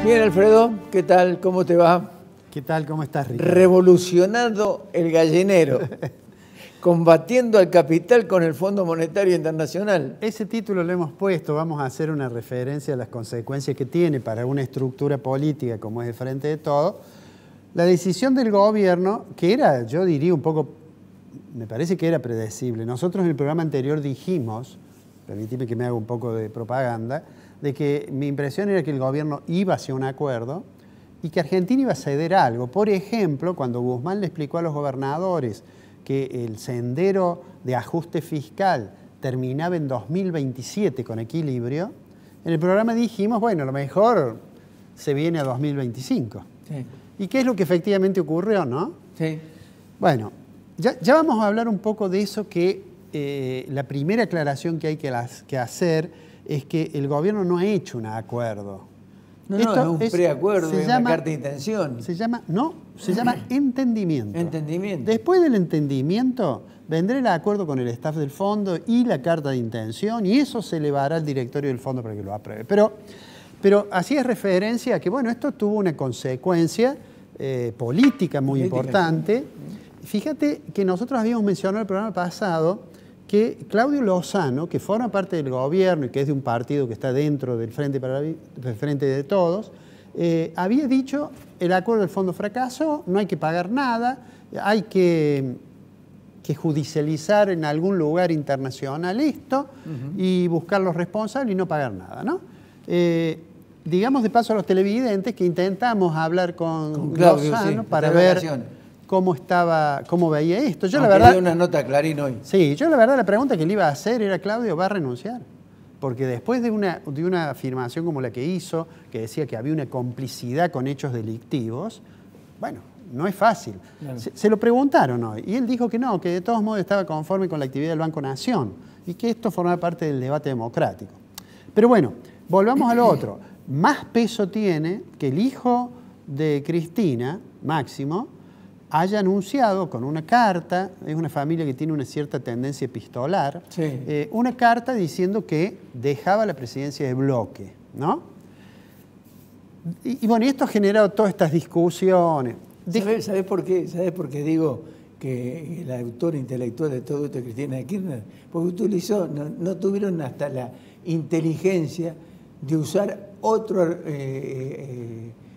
Bien, Alfredo, ¿qué tal? ¿Cómo te va? ¿Qué tal? ¿Cómo estás, Ricardo? Revolucionando el gallinero, combatiendo al capital con el Fondo Monetario Internacional. Ese título lo hemos puesto, vamos a hacer una referencia a las consecuencias que tiene para una estructura política como es el Frente de Todos, la decisión del gobierno, que era, yo diría un poco, me parece que era predecible. Nosotros en el programa anterior dijimos, permíteme que me haga un poco de propaganda, de que mi impresión era que el gobierno iba hacia un acuerdo y que Argentina iba a ceder algo. Por ejemplo, cuando Guzmán le explicó a los gobernadores que el sendero de ajuste fiscal terminaba en 2027 con equilibrio, en el programa dijimos, bueno, a lo mejor se viene a 2025. Sí. ¿Y qué es lo que efectivamente ocurrió, no? Sí. Bueno, ya vamos a hablar un poco de eso, que la primera aclaración que hay que hacer es que el gobierno no ha hecho un acuerdo. No, es un preacuerdo, es una carta de intención. Se llama entendimiento. Entendimiento. Después del entendimiento vendrá el acuerdo con el staff del fondo y la carta de intención, y eso se elevará al directorio del fondo para que lo apruebe. Pero así es referencia a que, bueno, esto tuvo una consecuencia política muy importante. Sí. Fíjate que nosotros habíamos mencionado en el programa pasado que Claudio Lozano, que forma parte del gobierno y que es de un partido que está dentro del Frente de Todos, había dicho el acuerdo del fondo fracasó, no hay que pagar nada, hay que judicializar en algún lugar internacional esto y buscar los responsables y no pagar nada, ¿no? Digamos de paso a los televidentes que intentamos hablar con Claudio, Lozano para ver cómo veía esto. Yo la verdad dio una nota a Clarín hoy. Sí, yo la verdad la pregunta que le iba a hacer era, Claudio, ¿va a renunciar? Porque después de una afirmación como la que hizo, que decía que había una complicidad con hechos delictivos, bueno, no es fácil. Claro. Se lo preguntaron hoy y él dijo que no, que de todos modos estaba conforme con la actividad del Banco Nación y que esto formaba parte del debate democrático. Pero bueno, volvamos a lo otro. Más peso tiene que el hijo de Cristina, Máximo, haya anunciado con una carta, es una familia que tiene una cierta tendencia epistolar, sí. Una carta diciendo que dejaba la presidencia de bloque, ¿no? Y bueno, esto ha generado todas estas discusiones. ¿Sabés por qué? ¿Sabés por qué digo que el autor intelectual de todo esto es Cristina Kirchner? Porque no tuvieron hasta la inteligencia de usar otro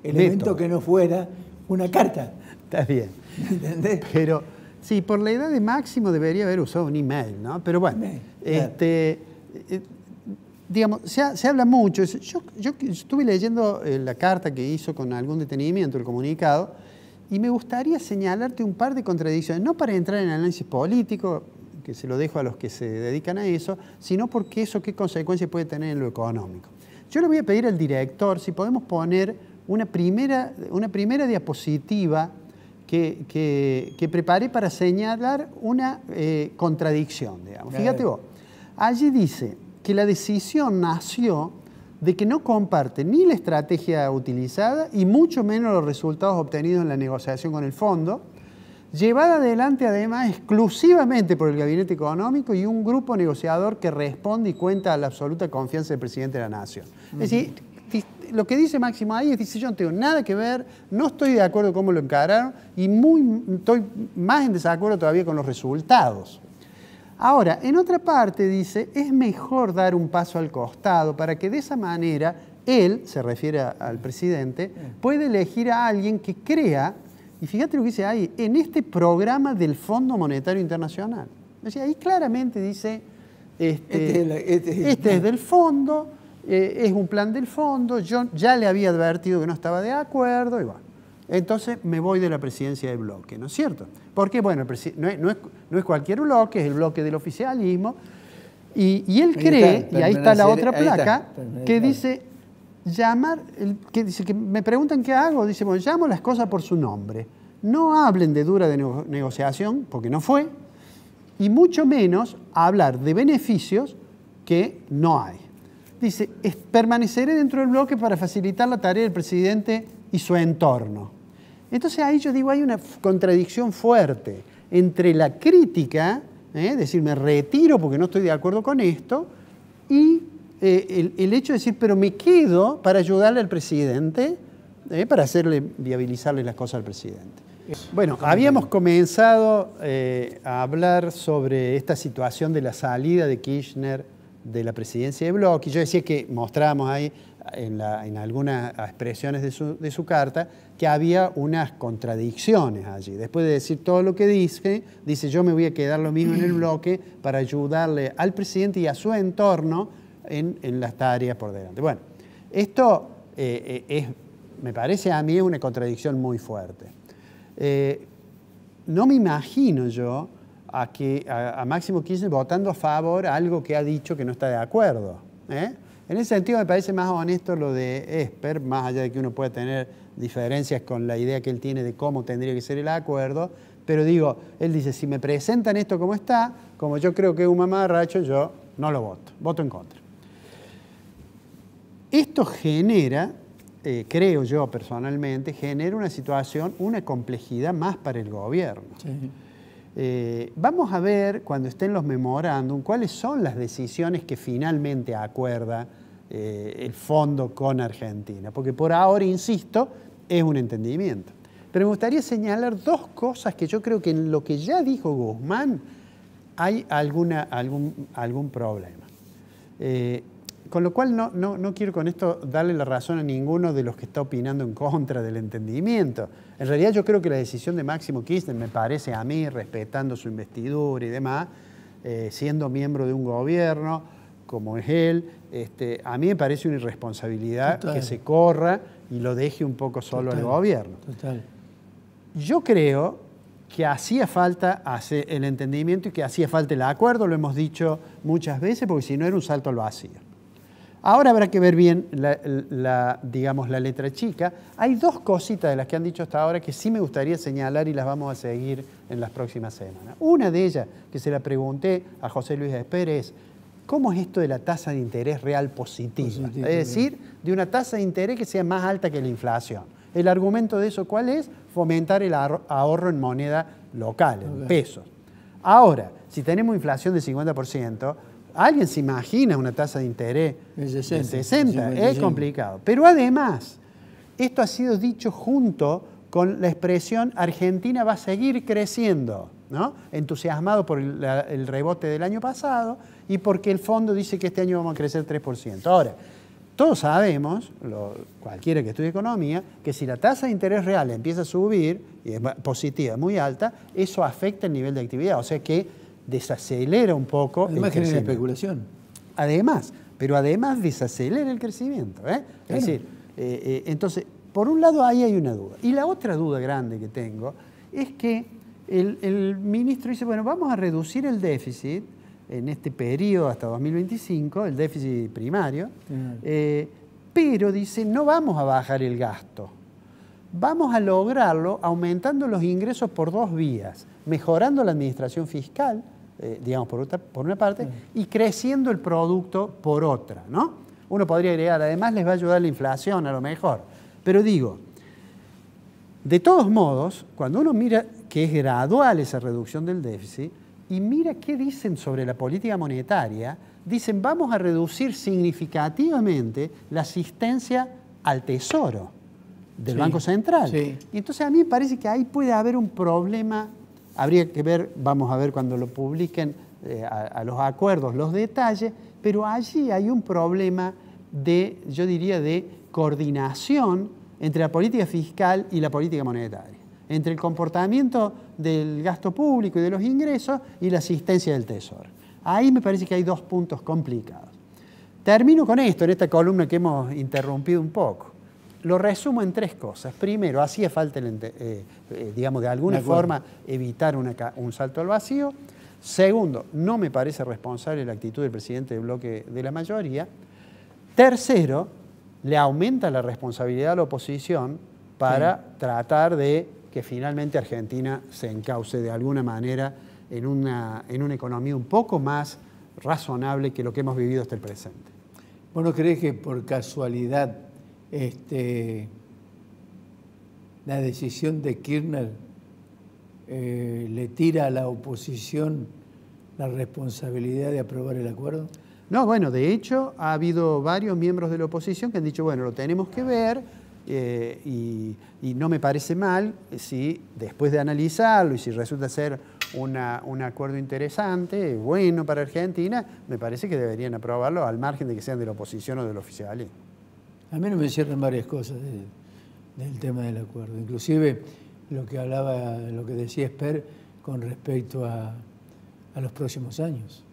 elemento que no fuera una carta. Está bien. ¿Entendés? Pero sí, por la edad de Máximo debería haber usado un email, ¿no? Pero bueno, digamos, se habla mucho. Yo estuve leyendo la carta que hizo con algún detenimiento, el comunicado, y me gustaría señalarte un par de contradicciones, no para entrar en análisis político, que se lo dejo a los que se dedican a eso, sino porque eso qué consecuencias puede tener en lo económico. Yo le voy a pedir al director si podemos poner una primera diapositiva que preparé para señalar una contradicción, digamos. Fíjate vos, allí dice que la decisión nació de que no comparte ni la estrategia utilizada y mucho menos los resultados obtenidos en la negociación con el fondo, llevada adelante además exclusivamente por el Gabinete Económico y un grupo negociador que responde y cuenta a la absoluta confianza del presidente de la Nación. Es decir, lo que dice Máximo ahí dice, yo no tengo nada que ver, no estoy de acuerdo con cómo lo encararon y estoy más en desacuerdo todavía con los resultados. Ahora, en otra parte dice, es mejor dar un paso al costado para que de esa manera él, se refiere al presidente, puede elegir a alguien que crea, y fíjate lo que dice ahí, en este programa del Fondo Monetario Internacional. Es decir, ahí claramente dice, este es del fondo, es un plan del fondo, yo ya le había advertido que no estaba de acuerdo, y bueno, entonces me voy de la presidencia del bloque, ¿no es cierto? Porque, bueno, no es cualquier bloque, es el bloque del oficialismo, y él cree, y ahí está la otra placa, que dice, que me preguntan qué hago, dice, bueno, llamo las cosas por su nombre, no hablen de dura negociación, porque no fue, y mucho menos hablar de beneficios que no hay. Dice, permaneceré dentro del bloque para facilitar la tarea del presidente y su entorno. Entonces ahí yo digo, hay una contradicción fuerte entre la crítica, decir, me retiro porque no estoy de acuerdo con esto, y el hecho de decir, pero me quedo para ayudarle al presidente, para hacerle viabilizarle las cosas al presidente. Bueno, habíamos comenzado a hablar sobre esta situación de la salida de Kirchner de la presidencia de Bloch, y yo decía que mostrábamos ahí en algunas expresiones de su carta que había unas contradicciones allí. Después de decir todo lo que dice yo me voy a quedar lo mismo en el bloque para ayudarle al presidente y a su entorno en las tareas por delante. Bueno, esto me parece a mí una contradicción muy fuerte. No me imagino yo a Máximo Kirchner votando a favor a algo que ha dicho que no está de acuerdo. En ese sentido me parece más honesto lo de Esper, más allá de que uno pueda tener diferencias con la idea que él tiene de cómo tendría que ser el acuerdo, pero digo, él dice, si me presentan esto como está, como yo creo que es un mamarracho, yo no lo voto, voto en contra. Esto genera, creo yo personalmente, genera una situación, una complejidad más para el gobierno. Sí. Vamos a ver, cuando estén los memorándum, cuáles son las decisiones que finalmente acuerda el fondo con Argentina, porque por ahora, insisto, es un entendimiento. Pero me gustaría señalar dos cosas que yo creo que en lo que ya dijo Guzmán hay algún problema. Con lo cual no quiero con esto darle la razón a ninguno de los que está opinando en contra del entendimiento. En realidad yo creo que la decisión de Máximo Kirchner, me parece a mí, respetando su investidura y demás, siendo miembro de un gobierno como es él, a mí me parece una irresponsabilidad que se corra y lo deje un poco solo al gobierno. Total. Yo creo que hacía falta hacer el entendimiento y que hacía falta el acuerdo, lo hemos dicho muchas veces, porque si no era un salto al vacío. Ahora habrá que ver bien digamos, la letra chica. Hay dos cositas de las que han dicho hasta ahora que sí me gustaría señalar y las vamos a seguir en las próximas semanas. Una de ellas, que se la pregunté a José Luis Esper, es ¿cómo es esto de la tasa de interés real positiva? Es decir, de una tasa de interés que sea más alta que la inflación. El argumento de eso, ¿cuál es? Fomentar el ahorro en moneda local, en pesos. Ahora, si tenemos inflación del 50%, ¿alguien se imagina una tasa de interés de 60? Es complicado. Pero además, esto ha sido dicho junto con la expresión Argentina va a seguir creciendo, ¿no? Entusiasmado por el rebote del año pasado y porque el fondo dice que este año vamos a crecer 3%. Ahora, todos sabemos, cualquiera que estudie economía, que si la tasa de interés real empieza a subir, y es positiva, muy alta, eso afecta el nivel de actividad, o sea que desacelera un poco el crecimiento. Genera especulación. Además, pero además desacelera el crecimiento. Es decir, entonces, por un lado ahí hay una duda. Y la otra duda grande que tengo es que el ministro dice, bueno, vamos a reducir el déficit en este periodo hasta 2025, el déficit primario, pero dice, no vamos a bajar el gasto. Vamos a lograrlo aumentando los ingresos por dos vías, mejorando la administración fiscal, digamos, por una parte, y creciendo el producto por otra, ¿no? Uno podría agregar, además les va a ayudar la inflación a lo mejor. Pero digo, de todos modos, cuando uno mira que es gradual esa reducción del déficit, y mira qué dicen sobre la política monetaria, dicen vamos a reducir significativamente la asistencia al tesoro del Banco Central. Sí. Y entonces a mí me parece que ahí puede haber un problema, habría que ver, vamos a ver cuando lo publiquen a los acuerdos, los detalles, pero allí hay un problema de, yo diría, de coordinación entre la política fiscal y la política monetaria, entre el comportamiento del gasto público y de los ingresos y la asistencia del tesoro. Ahí me parece que hay dos puntos complicados. Termino con esto, en esta columna que hemos interrumpido un poco. Lo resumo en tres cosas. Primero, hacía falta, digamos, de alguna forma evitar un salto al vacío. Segundo, no me parece responsable la actitud del presidente del bloque de la mayoría. Tercero, le aumenta la responsabilidad a la oposición para tratar de que finalmente Argentina se encauce de alguna manera en una economía un poco más razonable que lo que hemos vivido hasta el presente. ¿Vos no crees que por casualidad la decisión de Kirchner le tira a la oposición la responsabilidad de aprobar el acuerdo? No, bueno, de hecho ha habido varios miembros de la oposición que han dicho, bueno, lo tenemos que ver y no me parece mal si después de analizarlo y si resulta ser un acuerdo interesante, bueno para Argentina, me parece que deberían aprobarlo al margen de que sean de la oposición o del oficialismo. A mí no me cierran varias cosas del tema del acuerdo, inclusive lo que decía Esper con respecto a los próximos años,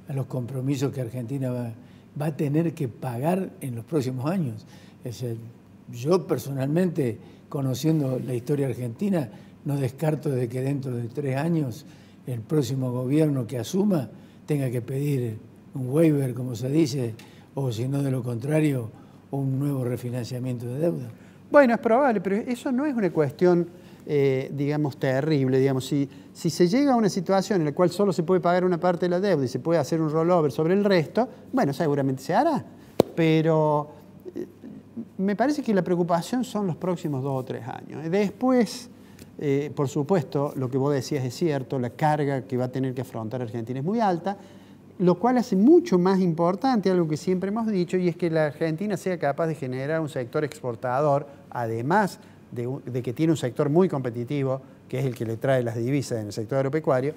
a los compromisos que Argentina va a tener que pagar en los próximos años. Es decir, yo personalmente, conociendo la historia argentina, no descarto de que dentro de 3 años el próximo gobierno que asuma tenga que pedir un waiver, como se dice, o si no de lo contrario, un nuevo refinanciamiento de deuda. Bueno, es probable, pero eso no es una cuestión, digamos, terrible. Digamos, si se llega a una situación en la cual solo se puede pagar una parte de la deuda y se puede hacer un rollover sobre el resto, bueno, seguramente se hará. Pero me parece que la preocupación son los próximos 2 o 3 años. Después, por supuesto, lo que vos decías es cierto, la carga que va a tener que afrontar Argentina es muy alta, lo cual hace mucho más importante algo que siempre hemos dicho, y es que la Argentina sea capaz de generar un sector exportador, además de que tiene un sector muy competitivo, que es el que le trae las divisas en el sector agropecuario,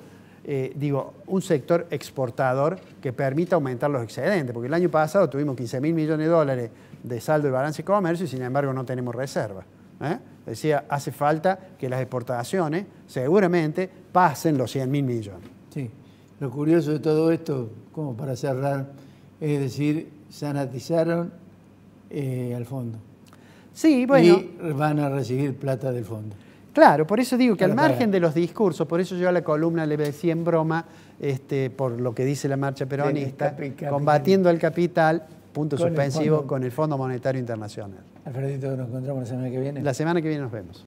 un sector exportador que permita aumentar los excedentes, porque el año pasado tuvimos 15.000 millones de dólares de saldo de balance de comercio y sin embargo no tenemos reserva. Decía, hace falta que las exportaciones seguramente pasen los 100.000 millones. Sí. Lo curioso de todo esto, como para cerrar, es decir, sanatizaron al fondo. Sí, bueno. Y van a recibir plata del fondo. Claro, por eso digo que al margen de los discursos, por eso yo a la columna le decía en broma, por lo que dice la marcha peronista, combatiendo al capital, punto suspensivo, con el Fondo Monetario Internacional. Alfredito, nos encontramos la semana que viene. La semana que viene nos vemos.